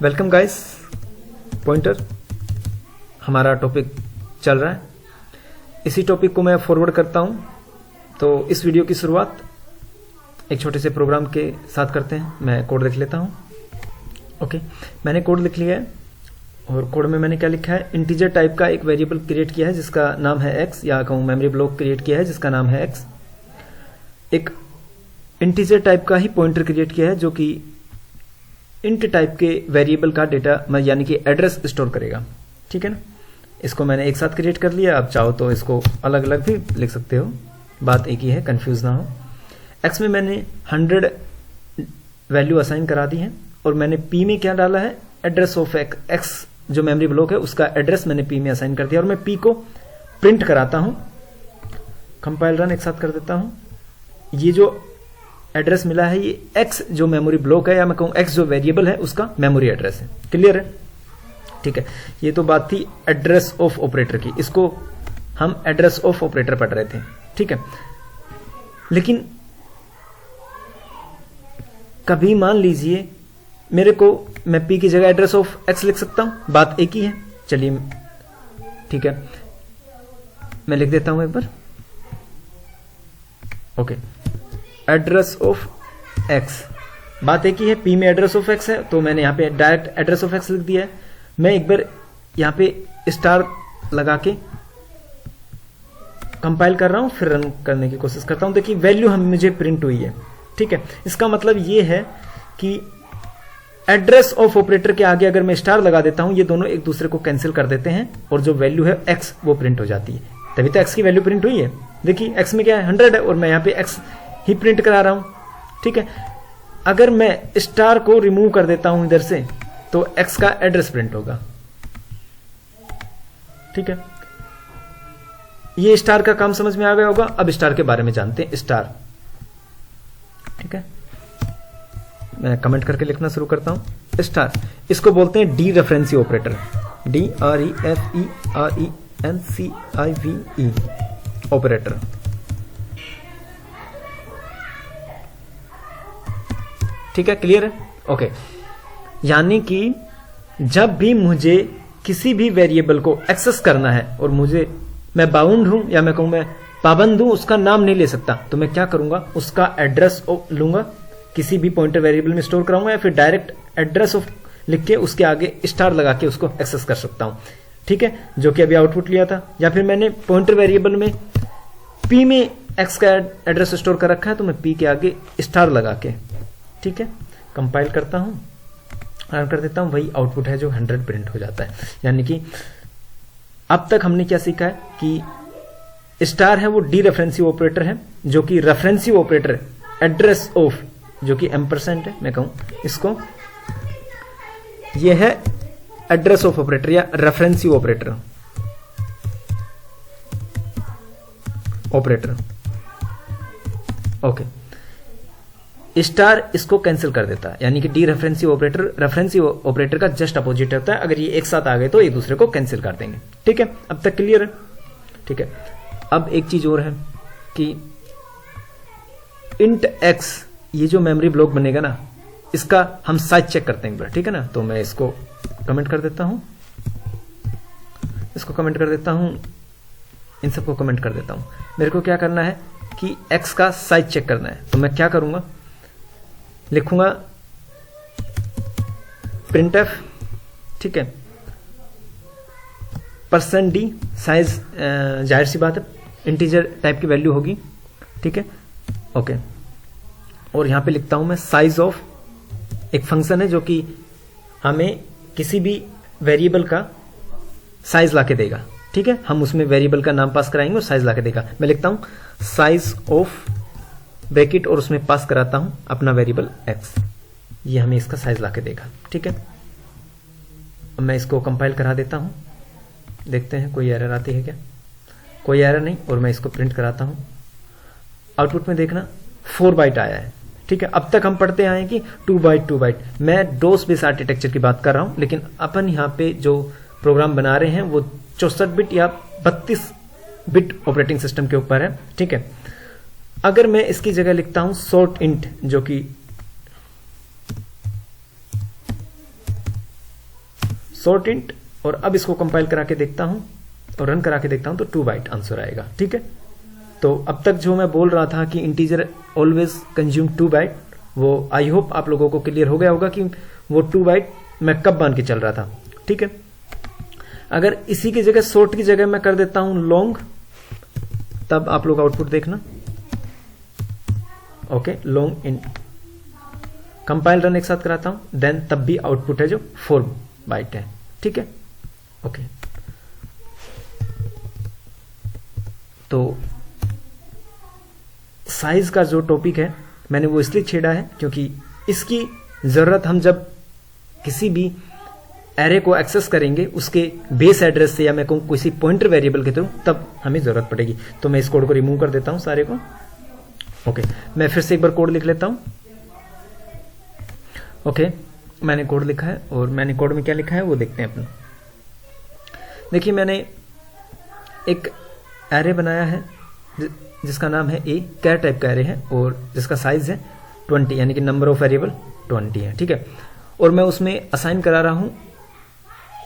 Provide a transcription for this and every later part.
Welcome guys. Pointer हमारा topic चल रहा है, इसी टॉपिक को मैं फॉरवर्ड करता हूं। तो इस वीडियो की शुरुआत एक छोटे से प्रोग्राम के साथ करते हैं। मैं कोड लिख लेता हूं। ओके, मैंने कोड लिख लिया है और कोड में मैंने क्या लिखा है, इंटीजर टाइप का एक वेरिएबल क्रिएट किया है जिसका नाम है x, या कहूं मेमोरी ब्लॉक क्रिएट किया है जिसका नाम है x। एक इंटीजर टाइप का ही पॉइंटर क्रिएट किया है जो कि इंट टाइप के वेरिएबल का डेटा यानी कि एड्रेस स्टोर करेगा। ठीक है ना, इसको मैंने एक साथ क्रिएट कर लिया। अब चाहो तो इसको अलग अलग भी लिख सकते हो, बात एक ही है, कंफ्यूज ना हो। x में मैंने 100 वैल्यू असाइन करा दी है और मैंने p में क्या डाला है, एड्रेस ऑफ x जो मेमोरी ब्लॉक है उसका एड्रेस मैंने p में असाइन कर दिया और मैं p को प्रिंट कराता हूं। कंपाइल रन एक साथ कर देता हूं। ये जो एड्रेस मिला है ये x जो मेमोरी ब्लॉक है, या मैं कहूं x जो वेरिएबल है उसका मेमोरी एड्रेस है। क्लियर है? ठीक है, ये तो बात थी एड्रेस ऑफ ऑपरेटर की। इसको हम एड्रेस ऑफ ऑपरेटर पढ़ रहे थे। ठीक है, लेकिन कभी मान लीजिए मेरे को, मैं p की जगह एड्रेस ऑफ x लिख सकता हूं, बात एक ही है। चलिए ठीक है, मैं लिख देता हूं एक बार। ओके, एड्रेस ऑफ x, बात एक ही है, p में एड्रेस ऑफ x है तो मैंने यहां पे डायरेक्ट एड्रेस ऑफ x लिख दिया है। मैं एक बार यहां पे स्टार लगा के कंपाइल कर रहा हूं, फिर रन करने की कोशिश करता हूं। देखिए वैल्यू हम मुझे प्रिंट हुई है। ठीक है, इसका मतलब ये है कि एड्रेस ऑफ ऑपरेटर के आगे अगर मैं स्टार लगा देता हूं, ये दोनों एक दूसरे को कैंसिल कर देते हैं और जो वैल्यू है x वो प्रिंट हो जाती है। तभी तो x की वैल्यू प्रिंट हुई है। देखिए x में क्या है, 100 है और मैं यहां पे x ही प्रिंट करा रहा हूं। ठीक है, अगर मैं स्टार को रिमूव कर देता हूं इधर से तो x का एड्रेस प्रिंट होगा। ठीक है, ये स्टार का काम समझ में आ गया होगा। अब स्टार के बारे में जानते हैं। स्टार, ठीक है, मैं कमेंट करके लिखना शुरू करता हूं। स्टार, इसको बोलते हैं डी रेफरेंसी ऑपरेटर, DREFERENCIVE ऑपरेटर। ठीक है, क्लियर है? ओके, यानी कि जब भी मुझे किसी भी वेरिएबल को एक्सेस करना है और मैं बाउंड हूं, या मैं कहूं मैं पाबंद हूं, उसका नाम नहीं ले सकता, तो मैं क्या करूंगा, उसका एड्रेस लूंगा, किसी भी पॉइंटर वेरिएबल में स्टोर कराऊंगा, या फिर डायरेक्ट एड्रेस ऑफ लिख के उसके आगे स्टार लगा के उसको एक्सेस कर सकता हूं। ठीक है, जो कि अभी आउटपुट लिया था। या फिर मैंने पॉइंटर वेरिएबल में p में x का एड्रेस स्टोर कर रखा है तो मैं p के आगे स्टार लगा के, ठीक है, कंपाइल करता हूं, रन कर देता हूं, वही आउटपुट है जो 100 प्रिंट हो जाता है। यानी कि अब तक हमने क्या सीखा है कि स्टार है वो डी रेफरेंसिव ऑपरेटर है, जो कि रेफरेंसिव ऑपरेटर एड्रेस ऑफ जो कि एम्परसेंट है, मैं कहूं इसको, ये है एड्रेस ऑफ ऑपरेटर या रेफरेंसिव ऑपरेटर। ओके, स्टार इसको कैंसिल कर देता है, यानी कि डी रेफरेंसिव ऑपरेटर रेफरेंसिव ऑपरेटर का जस्ट अपोजिट होता है। अगर ये एक साथ आ गए तो एक दूसरे को कैंसिल कर देंगे। ठीक है, अब तक क्लियर है? ठीक है, अब एक चीज और है कि इंट x, ये जो मेमोरी ब्लॉक बनेगा ना, इसका हम साइज चेक करते हैं एक बार। ठीक है ना, तो मैं इसको कमेंट कर देता हूं, इसको कमेंट कर देता हूं, इन सबको कमेंट कर देता हूं। मेरे को क्या करना है कि x का साइज चेक करना है, तो मैं क्या करूंगा, लिखूंगा printf, ठीक है, %d साइज, जाहिर सी बात है इंटीजर टाइप की वैल्यू होगी। ठीक है, ओके, और यहां पे लिखता हूं मैं साइज ऑफ, एक फंक्शन है जो कि हमें किसी भी वेरिएबल का साइज लाके देगा। ठीक है, हम उसमें वेरिएबल का नाम पास कराएंगे और साइज लाके देगा। मैं लिखता हूं साइज ऑफ ब्रैकेट और उसमें पास कराता हूं अपना वेरिएबल x, ये हमें इसका साइज लाके देगा। ठीक है, अब मैं इसको कंपाइल करा देता हूं, देखते हैं कोई एरर आती है क्या। कोई एरर नहीं, और मैं इसको प्रिंट कराता हूं। आउटपुट में देखना 4 बाइट आया है। ठीक है, अब तक हम पढ़ते आए हैं कि 2 बाइट। मैं डोस बेस आर्किटेक्चर की बात कर रहा हूं, लेकिन अपन यहां पे जो प्रोग्राम बना रहे हैं वो 64 बिट या 32 बिट ऑपरेटिंग सिस्टम के ऊपर है। ठीक है, अगर मैं इसकी जगह लिखता हूं शॉर्ट इंट, जो कि सॉर्ट इंट, और अब इसको कंपाइल करा के देखता हूं और रन करा के देखता हूं तो 2 बाइट आंसर आएगा। ठीक है, तो अब तक जो मैं बोल रहा था कि इंटीजर ऑलवेज कंज्यूम 2 बाइट, वो आई होप आप लोगों को क्लियर हो गया होगा कि वो 2 बाइट मैं कब मान के चल रहा था। ठीक है, अगर इसी की जगह सॉर्ट की जगह मैं कर देता हूं लॉन्ग, तब आप लोग आउटपुट देखना। ओके, लॉन्ग इन कंपाइल रन एक साथ कराता हूं, देन तब भी आउटपुट है जो 4 बाइट है। ठीक है, ओके, तो साइज का जो टॉपिक है मैंने वो इसलिए छेड़ा है क्योंकि इसकी जरूरत हम जब किसी भी एरे को एक्सेस करेंगे उसके बेस एड्रेस से, या मैं कहूं किसी पॉइंटर वेरिएबल के थ्रू, तब हमें जरूरत पड़ेगी। तो मैं इस कोड को रिमूव कर देता हूं सारे को। ओके, मैं फिर से एक बार कोड लिख लेता हूं। ओके, मैंने कोड लिखा है और मैंने कोड में क्या लिखा है वो देखते हैं अपन। देखिए, मैंने एक एरे बनाया है जिसका नाम है ए, कैर टाइप का एरे है और जिसका साइज है 20, यानी कि नंबर ऑफ वेरिएबल 20 है। ठीक है, और मैं उसमें असाइन करा रहा हूं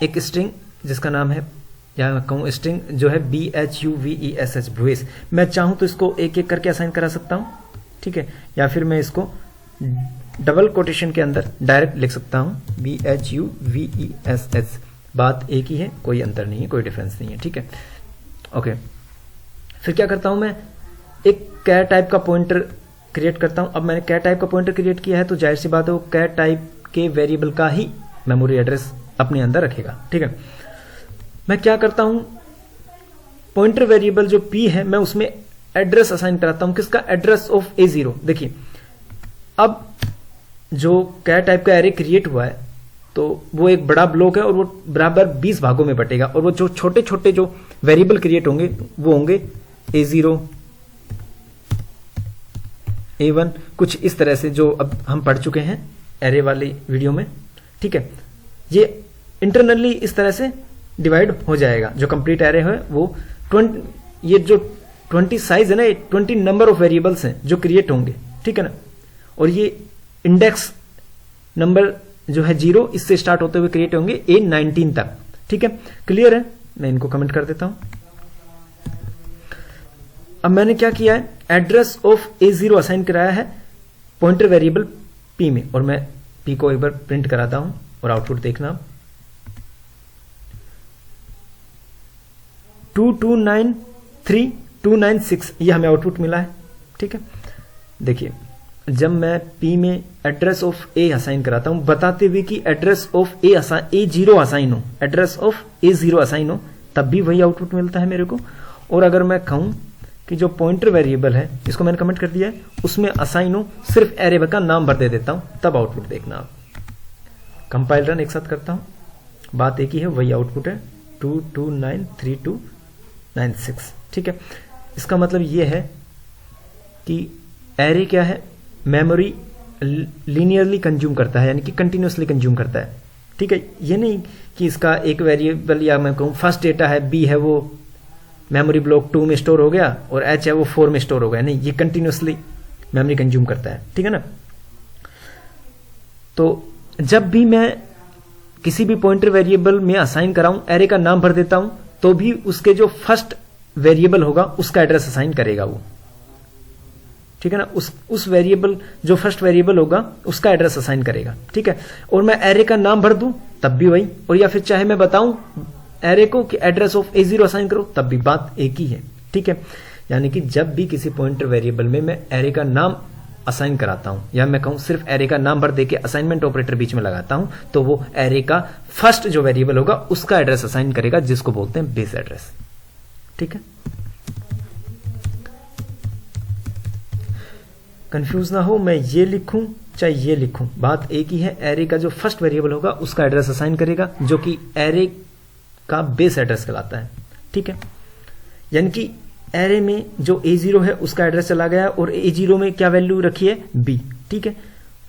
एक स्ट्रिंग जिसका नाम है, या मैं कहूं स्ट्रिंग जो है BHUVESS, भुवेस। मैं चाहूं तो इसको एक एक करके असाइन करा सकता हूं। ठीक है, या फिर मैं इसको डबल कोटेशन के अंदर डायरेक्ट लिख सकता हूं BHUVESS। बात एक ही है, कोई अंतर नहीं है, कोई डिफरेंस नहीं है। ठीक है, ओके, फिर क्या करता हूं मैं, एक कैर टाइप का पॉइंटर क्रिएट करता हूं। अब मैंने कैर टाइप का पॉइंटर क्रिएट किया है तो जाहिर सी बात है वो कैर टाइप के वेरिएबल का ही मेमोरी एड्रेस अपने अंदर रखेगा। ठीक है, मैं क्या करता हूं, पॉइंटर वेरिएबल जो p है मैं उसमें एड्रेस असाइन कराता हूं। किसका? Address of A0। देखिए, अब जो कैर टाइप का एरे क्रिएट हुआ है तो वो एक बड़ा ब्लॉक है और वो बराबर 20 भागों में बटेगा, और वो जो छोटे छोटे जो वेरिएबल क्रिएट होंगे वो होंगे A0, A1, कुछ इस तरह से जो अब हम पढ़ चुके हैं एरे वाली वीडियो में। ठीक है, ये इंटरनली इस तरह से डिवाइड हो जाएगा। जो कंप्लीट एरे है वो 20, ये जो 20 साइज है ना, 20 नंबर ऑफ वेरिएबल्स हैं जो क्रिएट होंगे। ठीक है ना, और ये इंडेक्स नंबर जो है 0, इससे स्टार्ट होते हुए क्रिएट होंगे A19 तक। ठीक है, क्लियर है? मैं इनको कमेंट कर देता हूं। अब मैंने क्या किया है, एड्रेस ऑफ A0 असाइन कराया है पॉइंटर वेरिएबल P में, और मैं P को एक बार प्रिंट कराता हूं और आउटपुट देखना। 2293,296 ये हमें आउटपुट मिला है। ठीक है, देखिए, जब मैं P में एड्रेस ऑफ A असाइन कराता हूं, बताते हुए कि एड्रेस ऑफ A0 असाइन हो, एड्रेस ऑफ A0 असाइन हो, तब भी वही आउटपुट मिलता है मेरे को। और अगर मैं कहूं कि जो पॉइंटर वेरिएबल है, इसको मैंने कमेंट कर दिया है, उसमें असाइन हो, सिर्फ एरे का नाम भर दे देता हूं, तब आउटपुट देखना आप। कंपाइल रन एक साथ करता हूं, बात एक ही है, वही आउटपुट है 2293,296। ठीक है, इसका मतलब यह है कि एरे क्या है, मेमोरी लीनियरली कंज्यूम करता है, यानी कि कंटिन्यूसली कंज्यूम करता है। ठीक है, ये नहीं कि इसका एक वेरिएबल, या मैं कहूं फर्स्ट डेटा है B है, वो मेमोरी ब्लॉक 2 में स्टोर हो गया और H है वो 4 में स्टोर हो गया। नहीं, ये कंटिन्यूसली मेमोरी कंज्यूम करता है। ठीक है ना, तो जब भी मैं किसी भी पॉइंटर वेरिएबल में असाइन कराऊं, एरे का नाम भर देता हूं, तो भी उसके जो फर्स्ट वेरिएबल होगा उसका एड्रेस असाइन करेगा वो। ठीक है ना, उस वेरिएबल जो फर्स्ट वेरिएबल होगा उसका एड्रेस असाइन करेगा। ठीक है, और मैं एरे का नाम भर दूं तब भी वही, और या फिर चाहे मैं बताऊं एरे को कि एड्रेस ऑफ A0 असाइन करो, तब भी बात एक ही है। ठीक है, यानी कि जब भी किसी पॉइंटर वेरिएबल में मैं एरे का नाम असाइन कराता हूं, या मैं कहूं सिर्फ एरे का नाम भर देके असाइनमेंट ऑपरेटर बीच में लगाता हूं, तो वो एरे का फर्स्ट जो वेरिएबल होगा उसका एड्रेस असाइन करेगा, जिसको बोलते हैं बेस एड्रेस। ठीक है, कंफ्यूज ना हो, मैं ये लिखूं चाहे ये लिखूं, बात एक ही है। एरे का जो फर्स्ट वेरिएबल होगा उसका एड्रेस असाइन करेगा, जो कि एरे का बेस एड्रेस कहलाता है। ठीक है, यानी कि एरे में जो A0 है उसका एड्रेस चला गया, और A0 में क्या वैल्यू रखी है, B। ठीक है,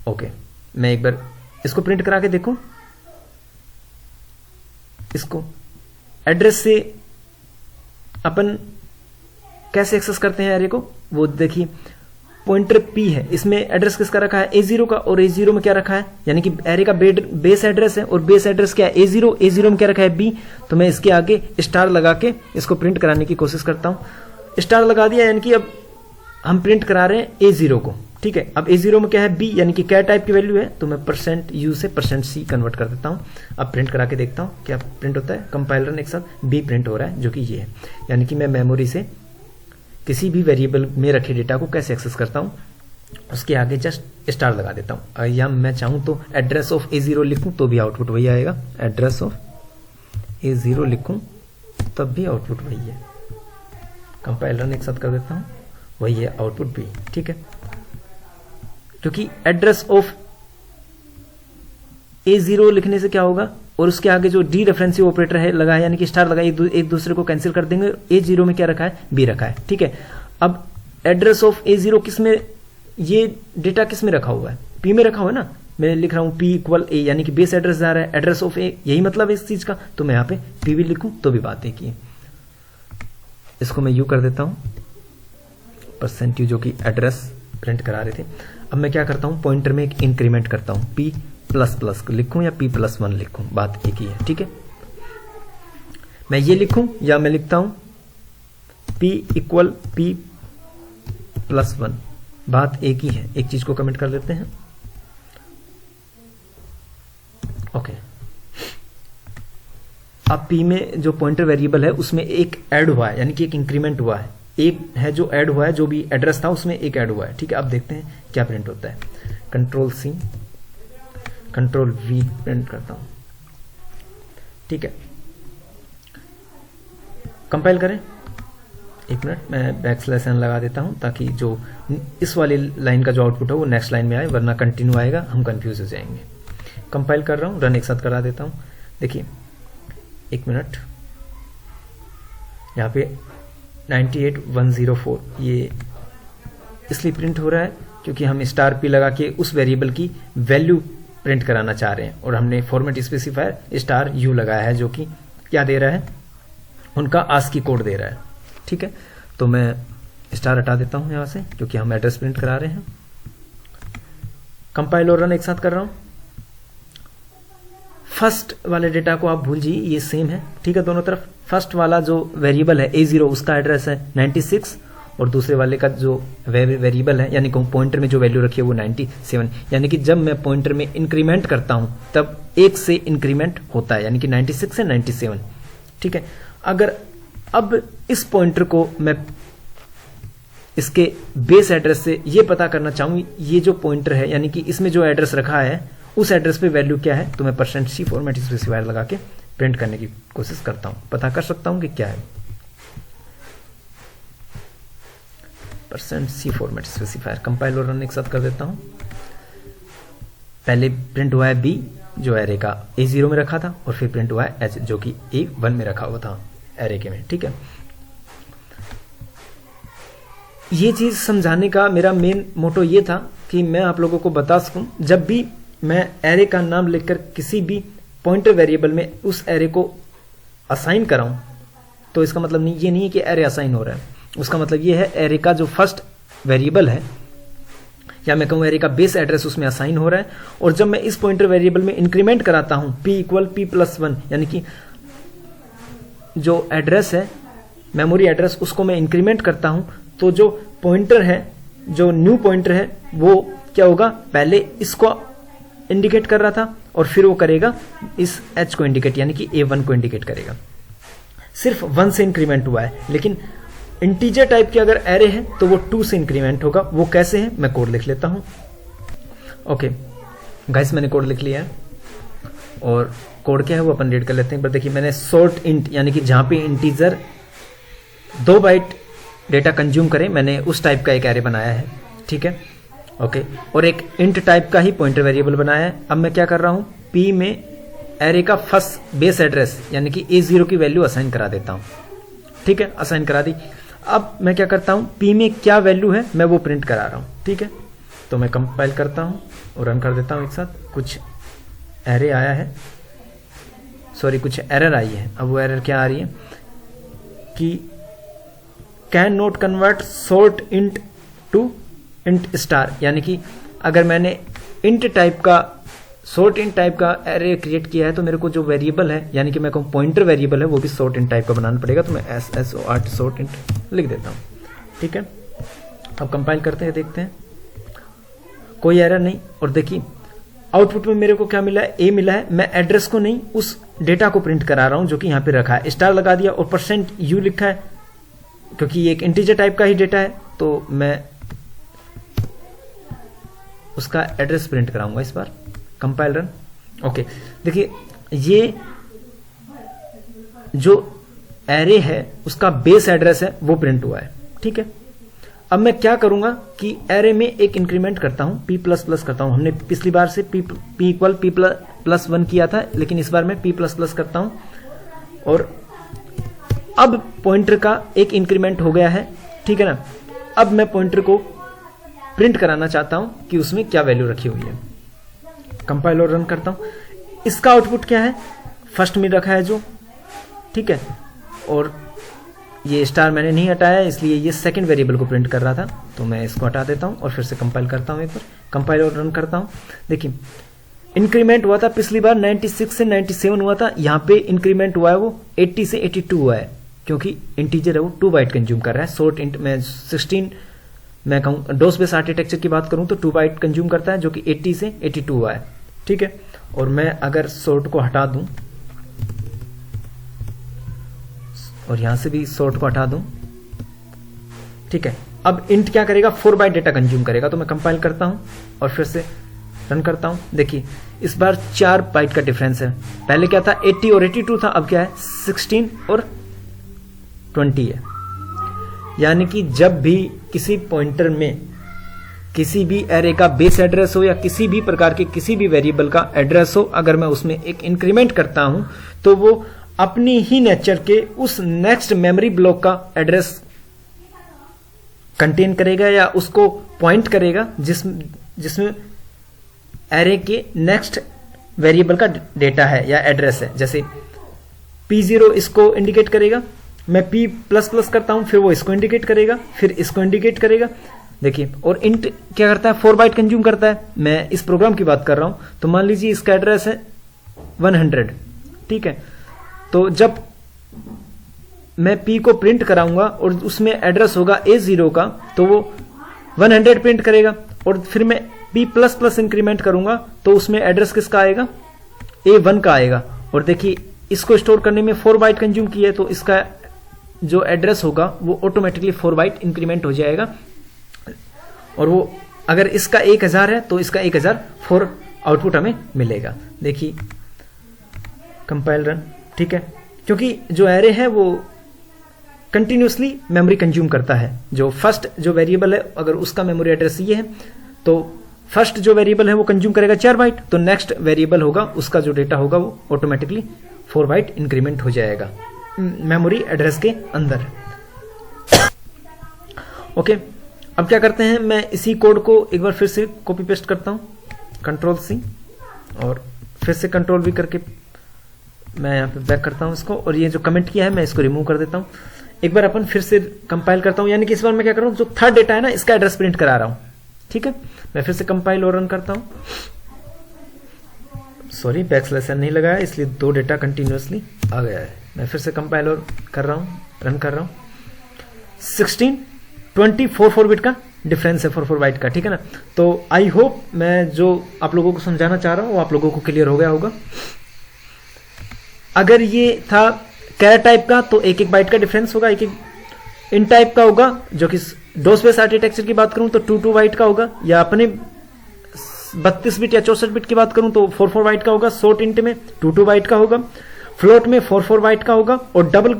ओके, मैं एक बार इसको प्रिंट करा के देखूं। इसको एड्रेस से अपन कैसे एक्सेस करते हैं एरे को, वो देखिए, पॉइंटर p है, इसमें एड्रेस किसका रखा है, a0 का, और a0 में क्या रखा है, यानी कि एरे का बेस एड्रेस है, और बेस एड्रेस क्या है, a0 में क्या रखा है, b। तो मैं इसके आगे स्टार लगा के इसको प्रिंट कराने की कोशिश करता हूं। स्टार लगा दिया, यानी कि अब हम प्रिंट करा रहे हैं a0 को, ठीक है। अब a0 में क्या है, b, यानी कि क्या टाइप की वैल्यू है, तो मैं %u से %c कन्वर्ट कर देता हूं। अब प्रिंट करा के देखता हूं क्या प्रिंट होता है। कंपाइल रन, एक साथ b प्रिंट हो रहा है, जो कि ये है। यानी कि मैं मेमोरी से किसी भी वेरिएबल में रखे डेटा को कैसे एक्सेस करता हूं, उसके आगे जस्ट स्टार लगा देता हूं। या मैं चाहूं तो एड्रेस ऑफ a0 लिखूं तो भी आउटपुट वही आएगा, एड्रेस ऑफ a0 लिखूं तब भी आउटपुट वही है। कंपाइल रन एक साथ कर देता हूं, वही है आउटपुट भी, ठीक है। क्योंकि एड्रेस ऑफ a0 लिखने से क्या होगा, और उसके आगे जो डी रेफरेंसिव ऑपरेटर है लगा है, यानी कि स्टार लगा, एक दूसरे को कैंसिल कर देंगे। a0 में क्या रखा है, b रखा है, ठीक है। अब एड्रेस ऑफ a0 किस में, ये डेटा किस में रखा हुआ है, p में रखा हुआ है ना। मैं लिख रहा हूं p इक्वल a, यानी कि बेस एड्रेस जा रहा है, एड्रेस ऑफ a, यही मतलब है इस चीज का। तो मैं यहाँ पे p भी लिखूं तो भी बात एक ही है। इसको मैं u कर देता हूं, %u, जो कि एड्रेस प्रिंट करा रहे थे। अब मैं क्या करता हूं, पॉइंटर में एक इंक्रीमेंट करता हूं, p++ लिखूं या p+1 लिखूं, बात एक ही है, ठीक है। मैं ये लिखूं या मैं लिखता हूं p इक्वल p+1, बात एक ही है। एक चीज को कमेंट कर लेते हैं, ओके। अब p में जो पॉइंटर वेरिएबल है उसमें एक ऐड हुआ है, यानी कि एक इंक्रीमेंट हुआ है, एक है जो ऐड हुआ है, जो भी एड्रेस था उसमें एक ऐड हुआ है, ठीक है। अब देखते हैं क्या प्रिंट होता है। Ctrl+C Ctrl+V प्रिंट करता हूं, ठीक है। कंपाइल करें, एक मिनट, मैं बैकस्लैश n लगा देता हूं ताकि जो इस वाली लाइन का जो आउटपुट है वो नेक्स्ट लाइन में आए, वरना कंटिन्यू आएगा, हम कंफ्यूज हो जाएंगे। कंपाइल कर रहा हूं, रन एक साथ करा देता हूं। देखिए, एक मिनट, यहाँ पे 98104 ये इसलिए प्रिंट हो रहा है क्योंकि हम $p लगा के उस वेरिएबल की वैल्यू प्रिंट कराना चाह रहे हैं, और हमने फॉर्मेट स्पेसिफायर $u लगाया है, जो कि क्या दे रहा है, उनका आस्की कोड दे रहा है, ठीक है। तो मैं स्टार हटा देता हूं यहां से, क्योंकि हम एड्रेस प्रिंट करा रहे हैं। कंपाइल और रन एक साथ कर रहा हूं। फर्स्ट वाले डेटा को आप भूल जाइए, ये सेम है, ठीक है, दोनों तरफ। फर्स्ट वाला जो वेरिएबल है a0, उसका एड्रेस है 96, और दूसरे वाले का जो वेरिएबल है, यानी कि पॉइंटर में जो वैल्यू रखी है वो 97। यानी कि जब मैं पॉइंटर में इंक्रीमेंट करता हूं तब 1 से इंक्रीमेंट होता है, यानी कि 96 से 97, ठीक है। अगर अब इस पॉइंटर को मैं इसके बेस एड्रेस से ये पता करना चाहूँ, ये जो पॉइंटर है, यानी कि इसमें जो एड्रेस रखा है उस एड्रेस पे वैल्यू क्या है, तो मैं %c फॉर्मेट स्पेसिफायर लगा के प्रिंट करने की कोशिश करता हूं, पता कर सकता हूं कि क्या है। %c फॉर्मेट स्पेसिफायर, कंपाइल और रन एक साथ कर देता हूं। पहले प्रिंट हुआ है b, जो एरे का a0 में रखा था, और फिर प्रिंट हुआ है h, जो कि a1 में रखा हुआ था एरे के में, ठीक है। ये चीज समझाने का मेरा मेन मोटो ये था कि मैं आप लोगों को बता सकूं, जब भी मैं एरे का नाम लिखकर किसी भी पॉइंटर वेरिएबल में उस एरे को असाइन कराऊं, तो इसका मतलब ये नहीं है कि एरे असाइन हो रहा है। उसका मतलब ये है एरे का जो फर्स्ट वेरिएबल है, या मैं कहूं एरे का बेस एड्रेस उसमें असाइन हो रहा है, और जब मैं इस पॉइंटर वेरिएबल में इंक्रीमेंट कराता हूं p इक्वल p+1, यानी कि जो एड्रेस है, मेमोरी एड्रेस, उसको मैं इंक्रीमेंट करता हूं, तो जो पॉइंटर है, जो न्यू पॉइंटर है, वो क्या होगा, पहले इसको इंडिकेट कर रहा था और फिर वो करेगा इस h को इंडिकेट, यानी कि a1 को इंडिकेट करेगा। सिर्फ 1 से इंक्रीमेंट हुआ है, लेकिन इंटीजर टाइप की अगर एरे है तो वो 2 से इंक्रीमेंट होगा। वो कैसे है, मैं कोड लिख लेता हूं। ओके गाइस, मैंने कोड लिख लिया है, और कोड क्या है वो अपन रीड कर लेते हैं। पर देखिए, मैंने सॉर्ट इंट, यानी कि जहां पे इंटीजर 2 बाइट डेटा कंज्यूम करे, मैंने उस टाइप का एक एरे बनाया है, ठीक है। ओके, और एक इंट टाइप का ही पॉइंटर वेरिएबल बनाया है। अब मैं क्या कर रहा हूं, p में एरे का फर्स्ट बेस एड्रेस, यानी कि a0 की वैल्यू असाइन करा देता हूं, ठीक है, असाइन करा दी। अब मैं क्या करता हूं, p में क्या वैल्यू है मैं वो प्रिंट करा रहा हूं, ठीक है। तो मैं कंपाइल करता हूं और रन कर देता हूं एक साथ। कुछ एरे आया है, सॉरी, कुछ एरर आई है। अब वो एरर क्या आ रही है कि can not convert short int to int star, यानी कि अगर मैंने इंट टाइप का शॉर्ट इंट टाइप का एरे क्रिएट किया है तो मेरे को जो वेरिएबल है, यानी कि मैं कहूँ पॉइंटर वेरिएबल है, वो भी शॉर्ट इंट टाइप का बनाना पड़ेगा। तो मैं SSORT शॉर्ट इंट लिख देता हूँ। ठीक है, अब कंपाइल करते हैं, देखते हैं कोई एरर नहीं। और देखिए आउटपुट में मेरे को क्या मिला है, ए मिला है। मैं एड्रेस को नहीं, उस डेटा को प्रिंट करा रहा हूं जो कि यहाँ पे रखा है। स्टार लगा दिया और %u लिखा है, क्योंकि ये एक इंटीजर टाइप का ही डेटा है, तो मैं उसका एड्रेस प्रिंट कराऊंगा इस बार। Compile run. ओके, देखिए ये जो एरे है उसका बेस एड्रेस है वो प्रिंट हुआ है। ठीक है, अब मैं क्या करूंगा कि एरे में एक इंक्रीमेंट करता हूं, p++ करता हूं। हमने पिछली बार से p = p++1 किया था, लेकिन इस बार मैं p++ करता हूं और अब पॉइंटर का एक इंक्रीमेंट हो गया है। ठीक है ना, अब मैं पॉइंटर को प्रिंट कराना चाहता हूं कि उसमें क्या वैल्यू रखी हुई है। कंपाइल और रन करता हूं। इसका आउटपुट क्या है, फर्स्ट में रखा है जो, ठीक है, और ये स्टार मैंने नहीं हटाया इसलिए ये सेकंड वेरिएबल को प्रिंट कर रहा था, तो मैं इसको हटा देता हूं और फिर से कंपाइल करता हूं। एक बार कंपाइल और रन करता हूं। देखिए इंक्रीमेंट हुआ था पिछली बार 96 से 97 हुआ था, यहाँ पे इंक्रीमेंट हुआ है वो 80 से 82 हुआ है, क्योंकि इंटीजर है वो 2 बाइट कंज्यूम कर रहा है। शॉर्ट इंट में 16 मैं कहूँ डोस बेस आर्किटेक्चर की बात करूं तो 2 बाइट कंज्यूम करता है, जो कि 80 से 82 हुआ है। ठीक है, और मैं अगर शॉर्ट को हटा दूं और यहां से भी शॉर्ट को हटा दूं, ठीक है, अब इंट क्या करेगा, 4 बाइट डेटा कंज्यूम करेगा। तो मैं कंपाइल करता हूं और फिर से रन करता हूं। देखिए इस बार 4 बाइट का डिफरेंस है। पहले क्या था, 80 और 82 था, अब क्या है 16 और 20 है। यानी कि जब भी किसी पॉइंटर में किसी भी एरे का बेस एड्रेस हो या किसी भी प्रकार के किसी भी वेरिएबल का एड्रेस हो, अगर मैं उसमें एक इंक्रीमेंट करता हूं तो वो अपनी ही नेचर के उस नेक्स्ट मेमोरी ब्लॉक का एड्रेस कंटेन करेगा या उसको पॉइंट करेगा जिसमें एरे के नेक्स्ट वेरिएबल का डेटा है या एड्रेस है। जैसे P0 इसको इंडिकेट करेगा, मैं p++ करता हूं, फिर वो इसको इंडिकेट करेगा, फिर इसको इंडिकेट करेगा। देखिए, और इंट क्या करता है, 4 बाइट कंज्यूम करता है। मैं इस प्रोग्राम की बात कर रहा हूं, तो मान लीजिए इसका एड्रेस है 100। ठीक है, तो जब मैं p को प्रिंट कराऊंगा और उसमें एड्रेस होगा A0 का, तो वो 100 प्रिंट करेगा। और फिर मैं p++ इंक्रीमेंट करूंगा तो उसमें एड्रेस किसका आएगा, A1 का आएगा। और देखिए इसको स्टोर करने में 4 बाइट कंज्यूम किया है, तो इसका जो एड्रेस होगा वो ऑटोमेटिकली 4 बाइट इंक्रीमेंट हो जाएगा। और वो अगर इसका 1000 है तो इसका 1004 आउटपुट हमें मिलेगा। देखिए कंपाइल रन। ठीक है, क्योंकि जो एरे है वो कंटिन्यूसली मेमोरी कंज्यूम करता है। जो फर्स्ट जो वेरिएबल है, अगर उसका मेमोरी एड्रेस ये है तो फर्स्ट जो वेरिएबल है वो कंज्यूम करेगा 4 बाइट, तो नेक्स्ट वेरिएबल होगा उसका जो डेटा होगा वो ऑटोमेटिकली 4 बाइट इंक्रीमेंट हो जाएगा मेमोरी एड्रेस के अंदर। ओके, अब क्या करते हैं, मैं इसी कोड को एक बार फिर से कॉपी पेस्ट करता हूं, Ctrl+C, और फिर से Ctrl V करके मैं यहाँ पे बैक करता हूं इसको, और ये जो कमेंट किया है मैं इसको रिमूव कर देता हूं। एक बार अपन फिर से कंपाइल करता हूं, यानी कि इस बार मैं क्या कर रहा हूं, जो थर्ड डेटा है ना इसका एड्रेस प्रिंट करा रहा हूं। ठीक है, मैं फिर से कंपाइल और रन करता हूं। सॉरी, बैकस्लैश नहीं लगाया इसलिए 2 डेटा कंटिन्यूअसली आ गया है। मैं फिर से कंपाइल और कर रहा हूं, रन कर रहा हूं। 16 20 4 बिट का डिफरेंस है, 4 बाइट का। ठीक है ना, तो आई होप मैं जो आप लोगों को समझाना चाह रहा हूं वो आप लोगों को क्लियर हो गया होगा। अगर ये था कैर टाइप का तो 1 बाइट का डिफरेंस होगा, 1 इन टाइप का होगा, जो कि डोस बेस आर्किटेक्चर की बात करूं तो 2 बाइट का होगा, या अपने 32 बिट या 64 बिट की बात करूं तो 4 बाइट का होगा। शॉर्ट इंट में 2 बाइट का होगा, फ्लोट में 4 बाइट का होगा, और डबल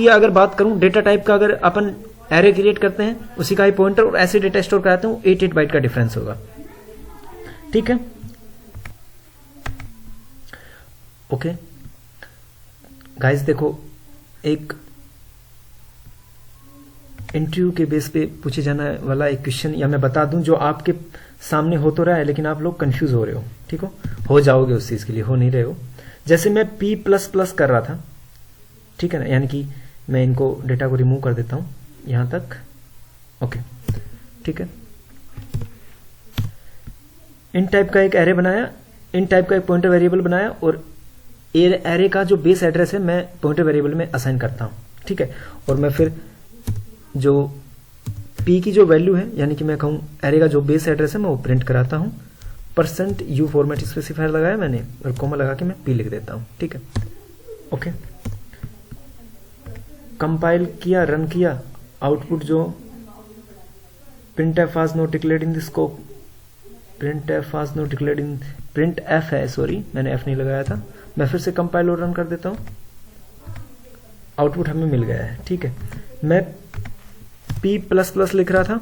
अगर बात करूं डेटा टाइप का, अगर अपन एरे क्रिएट करते हैं उसी का ही पॉइंटर और ऐसे डेटा स्टोर कराते हैं 8 बाइट का डिफरेंस होगा। ठीक है, ओके गाइस, देखो एक इंटरव्यू के बेस पे पूछे जाने वाला एक क्वेश्चन, या मैं बता दूं जो आपके सामने हो तो रहा है लेकिन आप लोग कंफ्यूज हो रहे हो। ठीक हो जाओगे उस चीज के लिए, हो नहीं रहे हो। जैसे मैं p++ कर रहा था, ठीक है ना, यानी कि मैं इनको डेटा को रिमूव कर देता हूं यहां तक। ओके, ठीक है, इन टाइप का एक एरे बनाया, इन टाइप का एक पॉइंटर वेरिएबल बनाया, और एरे का जो बेस एड्रेस है मैं पॉइंटर वेरिएबल में असाइन करता हूँ, ठीक है। और मैं फिर जो पी की जो वैल्यू है, यानी कि मैं कहूँ एरे का जो बेस एड्रेस है मैं वो प्रिंट कराता हूँ। %u फॉर्मेट स्पेसिफायर लगाया मैंने और कोमा लगा के मैं पी लिख देता हूँ, ठीक है। ओके, कंपाइल किया, रन किया, आउटपुट जो printf was not declared in the scope, printf was not declared in printf है, सॉरी मैंने f नहीं लगाया था। मैं फिर से कंपाइल और रन कर देता हूँ, आउटपुट हमें मिल गया है, ठीक है। मैं p++ लिख रहा था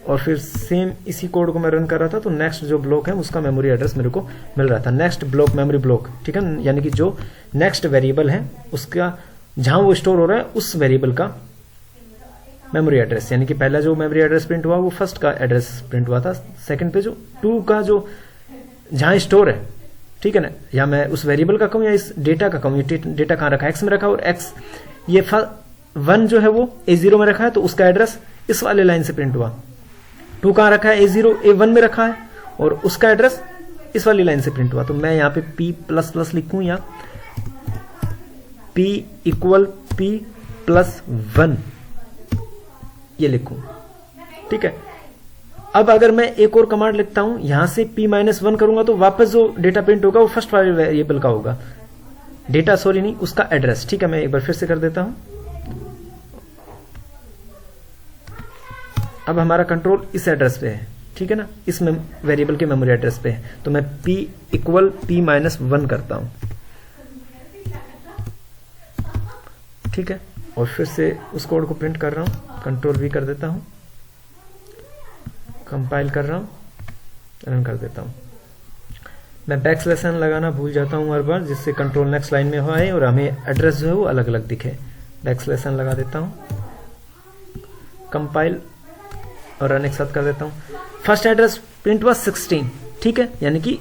और फिर सेम इसी कोड को मैं रन कर रहा था, तो नेक्स्ट जो ब्लॉक है उसका मेमोरी एड्रेस मेरे को मिल रहा था। नेक्स्ट ब्लॉक मेमोरी ब्लॉक, ठीक है, यानी कि जो नेक्स्ट वेरिएबल है उसका जहां वो स्टोर हो रहा है उस वेरिएबल का मेमोरी एड्रेस, यानी कि पहला जो मेमोरी एड्रेस प्रिंट हुआ वो फर्स्ट का एड्रेस प्रिंट हुआ था, सेकंड पे जो 2 का जो जहां स्टोर है, ठीक है ना, या मैं उस वेरिएबल का कहूं या इस डेटा का कहूं, ये डेटा कहां रखा है, एक्स में रखा, और एक्स ये 1 जो है वो A0 में रखा है, तो उसका एड्रेस इस वाले लाइन से प्रिंट हुआ। 2 कहां रखा है, A0 A1 में रखा है और उसका एड्रेस इस वाली लाइन से प्रिंट हुआ। तो मैं यहाँ पे p++ लिखूं या p = p+1 ये लिखूं, ठीक है। अब अगर मैं एक और कमांड लिखता हूं, यहां से p-1 करूंगा तो वापस जो डेटा प्रिंट होगा वो फर्स्ट वाले वेरिएबल का होगा, डेटा सॉरी नहीं, उसका एड्रेस, ठीक है। मैं एक बार फिर से कर देता हूं। अब हमारा कंट्रोल इस एड्रेस पे है, ठीक है ना, इस वेरिएबल के मेमोरी एड्रेस पे है, तो मैं p = p-1 करता हूं, ठीक है। और फिर से उस कोड को प्रिंट कर रहा हूं, कंट्रोल V कर देता हूं, कंपाइल कर रहा हूं, रन कर देता हूं। मैं \n लगाना भूल जाता हूं हर बार, जिससे कंट्रोल नेक्स्ट लाइन में हो आए और हमें एड्रेस जो है वो अलग अलग दिखे। \n लगा देता हूं, कंपाइल और रन एक साथ कर देता हूं। फर्स्ट एड्रेस प्रिंट हुआ 16, ठीक है, यानी कि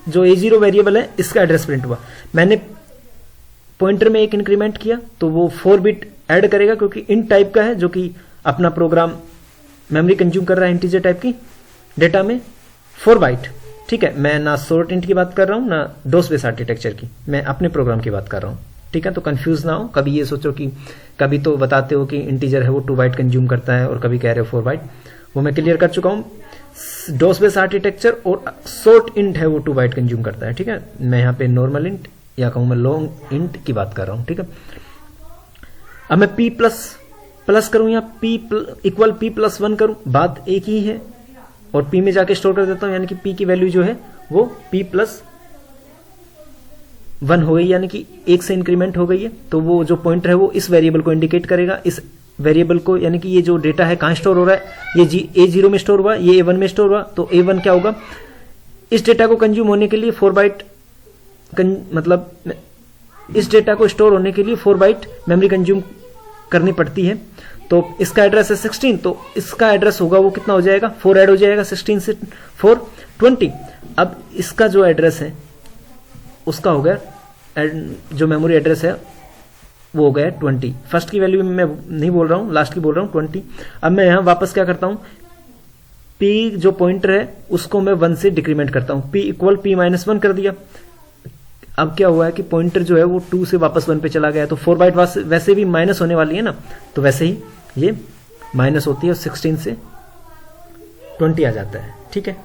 जो A0 वेरिएबल है इसका एड्रेस प्रिंट हुआ। मैंने पॉइंटर में एक इंक्रीमेंट किया तो वो 4 बिट ऐड करेगा, क्योंकि इन टाइप का है, जो कि अपना प्रोग्राम मेमोरी कंज्यूम कर रहा है इंटीजर टाइप की डेटा में 4 बाइट, ठीक है। मैं ना शॉर्ट इंट की बात कर रहा हूं ना डोस बेस आर्किटेक्चर की, मैं अपने प्रोग्राम की बात कर रहा हूं, ठीक है। तो कंफ्यूज ना हो, कभी ये सोचो कि कभी तो बताते हो कि इंटीजर है वो 2 बाइट कंज्यूम करता है और कभी कह रहे हो 4 बाइट, वो मैं क्लियर कर चुका हूं। डोस बेस आर्किटेक्चर और शॉर्ट इंट है वो 2 बाइट कंज्यूम करता है, ठीक है। मैं यहाँ पे नॉर्मल इंट या कहूं मैं लॉन्ग इंट की बात कर रहा हूं, ठीक है। अब मैं p++ करूं या p = p+1 करूं, बात एक ही है, और p में जाके स्टोर कर देता हूं, यानी कि p की वैल्यू जो है वो p+1 हो गई, यानी कि 1 से इंक्रीमेंट हो गई है। तो वो जो पॉइंटर है वो इस वेरिएबल को इंडिकेट करेगा, इस वेरिएबल को, यानी कि ये जो डेटा है कहां स्टोर हो रहा है, ये A0 में स्टोर हुआ, ये A1 में स्टोर हुआ, तो A1 क्या होगा, इस डेटा को कंज्यूम होने के लिए 4 बाइट मतलब इस डेटा को स्टोर होने के लिए 4 बाइट मेमोरी कंज्यूम करनी पड़ती है। तो इसका एड्रेस है 16, तो इसका एड्रेस होगा वो कितना हो जाएगा, 4 ऐड हो जाएगा, 16 से 4 20। अब इसका जो एड्रेस है उसका हो गया, जो मेमोरी एड्रेस है वो हो गया 20। फर्स्ट की वैल्यू मैं नहीं बोल रहा हूं, लास्ट की बोल रहा हूं 20। अब मैं यहां वापस क्या करता हूं, p जो पॉइंटर है उसको मैं 1 से डिक्रीमेंट करता हूं, p = p-1 कर दिया। अब क्या हुआ है कि पॉइंटर जो है वो 2 से वापस 1 पे चला गया, तो 4 बाइट वैसे भी माइनस होने वाली है ना, तो वैसे ही ये माइनस होती है और 16 से 20 आ जाता है, ठीक है।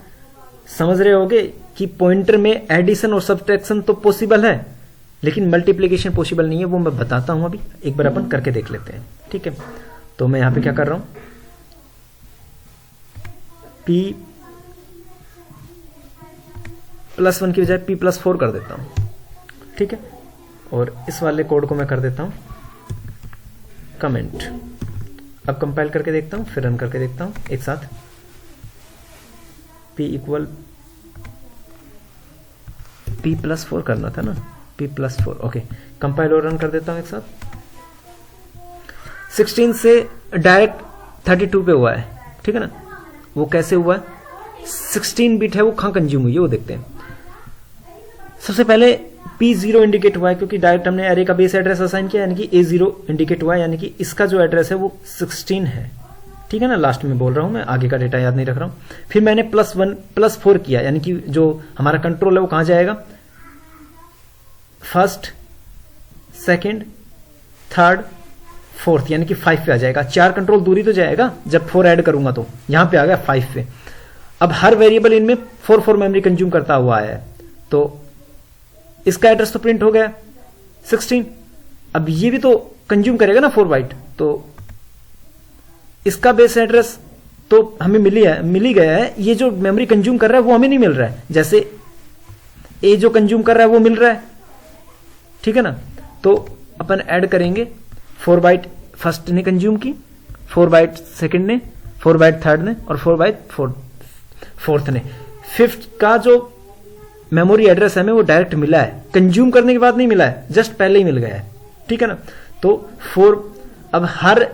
समझ रहे होगे कि पॉइंटर में एडिशन और सब्ट्रैक्शन तो पॉसिबल है, लेकिन मल्टीप्लिकेशन पॉसिबल नहीं है, वो मैं बताता हूं अभी, एक बार अपन करके देख लेते हैं, ठीक है। तो मैं यहां पे क्या कर रहा हूं, p+1 की बजाय p+4 कर देता हूं, ठीक है। और इस वाले कोड को मैं कर देता हूं कमेंट। अब कंपाइल करके देखता हूं, फिर रन करके देखता हूं एक साथ। p +4 करना था ना, p+4, ओके। कंपाइल और रन कर देता हूं एक साथ। 16 से डायरेक्ट 32 पे हुआ है, ठीक है ना। वो कैसे हुआ है, 16 बिट है वो कहां कंज्यूम हुई है वो देखते हैं। सबसे पहले P0 इंडिकेट हुआ है, क्योंकि डायरेक्ट हमने एरे का बेस एड्रेस असाइन किया, यानी कि A0 इंडिकेट हुआ है, यानी कि इसका जो एड्रेस है वो 16 है, ठीक है ना, लास्ट में बोल रहा हूं मैं, आगे का डेटा याद नहीं रख रहा हूं। फिर मैंने +1 +4 किया, यानी कि जो हमारा कंट्रोल है वो कहां जाएगा, फर्स्ट, सेकंड, थर्ड, फोर्थ, यानी कि 5 पे आ जाएगा। 4 कंट्रोल दूरी तो जाएगा जब 4 ऐड करूंगा, तो यहां पे आ गया 5 पे। अब हर वेरिएबल इनमें 4 मेमोरी कंज्यूम करता हुआ आया है, तो इसका एड्रेस तो प्रिंट हो गया 16। अब ये भी तो कंज्यूम करेगा ना 4 बाइट, तो इसका बेस एड्रेस तो हमें मिल ही गया है। ये जो मेमोरी कंज्यूम कर रहा है वो हमें नहीं मिल रहा है, जैसे ए जो कंज्यूम कर रहा है वो मिल रहा है, ठीक है ना। तो अपन ऐड करेंगे 4 बाइट फर्स्ट ने कंज्यूम की, 4 बाइट सेकंड ने, 4 बाइट थर्ड ने और 4 बाइट फोर्थ ने। फिफ्थ का जो मेमोरी एड्रेस हमें वो डायरेक्ट मिला है, कंज्यूम करने के बाद नहीं मिला है, जस्ट पहले ही मिल गया है, ठीक है ना। तो 4, अब हर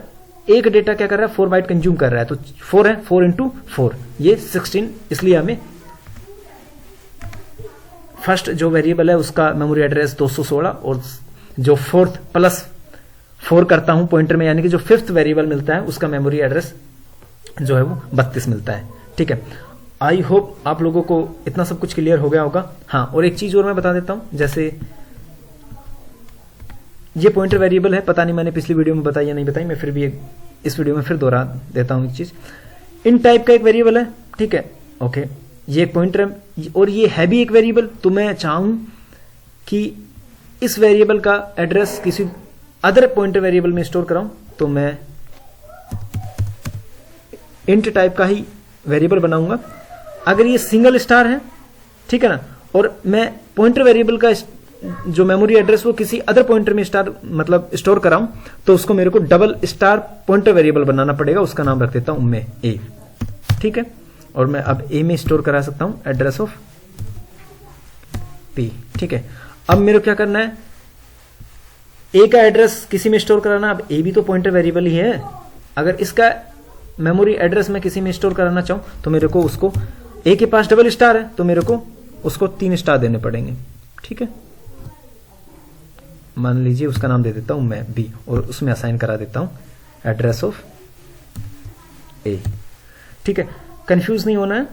एक डेटा क्या कर रहा है, 4 बाइट कंज्यूम कर रहा है, तो 4 है, 4 × 4 ये 16, इसलिए हमें फर्स्ट जो वेरिएबल है उसका मेमोरी एड्रेस 216 और जो फोर्थ +4 करता हूं पॉइंटर में, यानी कि जो फिफ्थ वेरिएबल मिलता है उसका मेमोरी एड्रेस जो है वो 32 मिलता है, ठीक है। आई होप आप लोगों को इतना सब कुछ क्लियर हो गया होगा। हाँ, और एक चीज और मैं बता देता हूं, जैसे ये पॉइंटर वेरिएबल है, पता नहीं मैंने पिछली वीडियो में बताई या नहीं बताई, मैं फिर भी इस वीडियो में फिर दोहरा देता हूं एक चीज। इन टाइप का एक वेरिएबल है, ठीक है, ओके, ये एक पॉइंटर है और ये है भी एक वेरिएबल। तो मैं चाहूं कि इस वेरिएबल का एड्रेस किसी अदर पॉइंटर वेरिएबल में स्टोर कराऊं, तो मैं इंट टाइप का ही वेरिएबल बनाऊंगा। अगर ये सिंगल स्टार है, ठीक है ना, और मैं पॉइंटर वेरिएबल का जो मेमोरी एड्रेस वो किसी अदर पॉइंटर में मतलब स्टोर कराऊं, तो उसको मेरे को डबल स्टार पॉइंटर वेरिएबल बनाना पड़ेगा, उसका नाम रख देता हूं मैं ए, ठीक है। और मैं अब ए में स्टोर करा सकता हूं एड्रेस ऑफ पी, ठीक है। अब मेरे को क्या करना है, ए का एड्रेस किसी में स्टोर कराना, अब ए भी तो पॉइंटर वेरिएबल ही है। अगर इसका मेमोरी एड्रेस मैं किसी में स्टोर कराना चाहूं तो मेरे को उसको, ए के पास डबल स्टार है तो मेरे को उसको 3 स्टार देने पड़ेंगे, ठीक है। मान लीजिए उसका नाम दे देता हूं मैं बी और उसमें असाइन करा देता हूं एड्रेस ऑफ ए, ठीक है। कंफ्यूज नहीं होना है,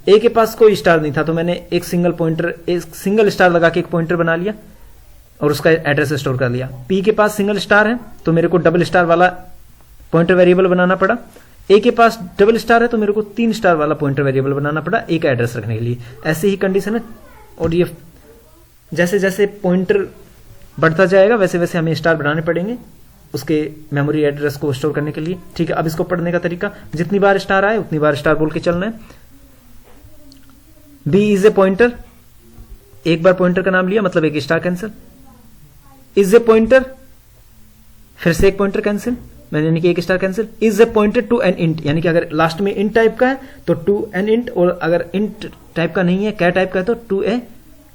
ए के पास कोई स्टार नहीं था तो मैंने एक सिंगल स्टार लगा के एक पॉइंटर बना लिया और उसका एड्रेस स्टोर कर लिया। पी के पास सिंगल स्टार है तो मेरे को डबल स्टार वाला पॉइंटर वेरिएबल बनाना पड़ा। ए के पास डबल स्टार है तो मेरे को 3 स्टार वाला पॉइंटर वेरिएबल बनाना पड़ा ए का एड्रेस रखने के लिए। ऐसे ही कंडीशन है, और ये जैसे जैसे पॉइंटर बढ़ता जाएगा वैसे वैसे हमें स्टार बनाने पड़ेंगे उसके मेमोरी एड्रेस को स्टोर करने के लिए, ठीक है। अब इसको पढ़ने का तरीका, जितनी बार स्टार आए उतनी बार स्टार बोल के चलना है। बी इज ए पॉइंटर, एक बार पॉइंटर का नाम लिया मतलब एक star cancel. Is a pointer, फिर से एक पॉइंटर कैंसिल, मैंने यानी कि एक star cancel. Is a pointer to an int, यानी कि अगर लास्ट में इंट टाइप का है तो टू एन इंट, और अगर इंट टाइप का नहीं है कैर टाइप का है तो टू ए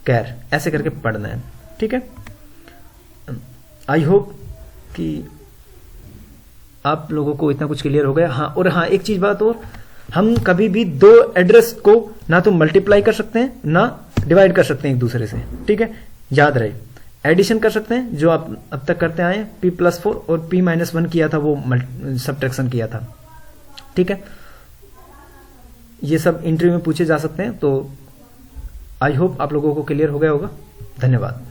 कैर, ऐसे करके पढ़ना है, ठीक है। आई होप कि आप लोगों को इतना कुछ क्लियर हो गया। हाँ, और हाँ एक चीज बात और, हम कभी भी 2 एड्रेस को ना तो मल्टीप्लाई कर सकते हैं ना डिवाइड कर सकते हैं एक दूसरे से, ठीक है, याद रहे। एडिशन कर सकते हैं जो आप अब तक करते आए हैं, p+4 और p-1 किया था वो सब्ट्रैक्शन किया था, ठीक है। ये सब इंटरव्यू में पूछे जा सकते हैं। तो आई होप आप लोगों को क्लियर हो गया होगा। धन्यवाद।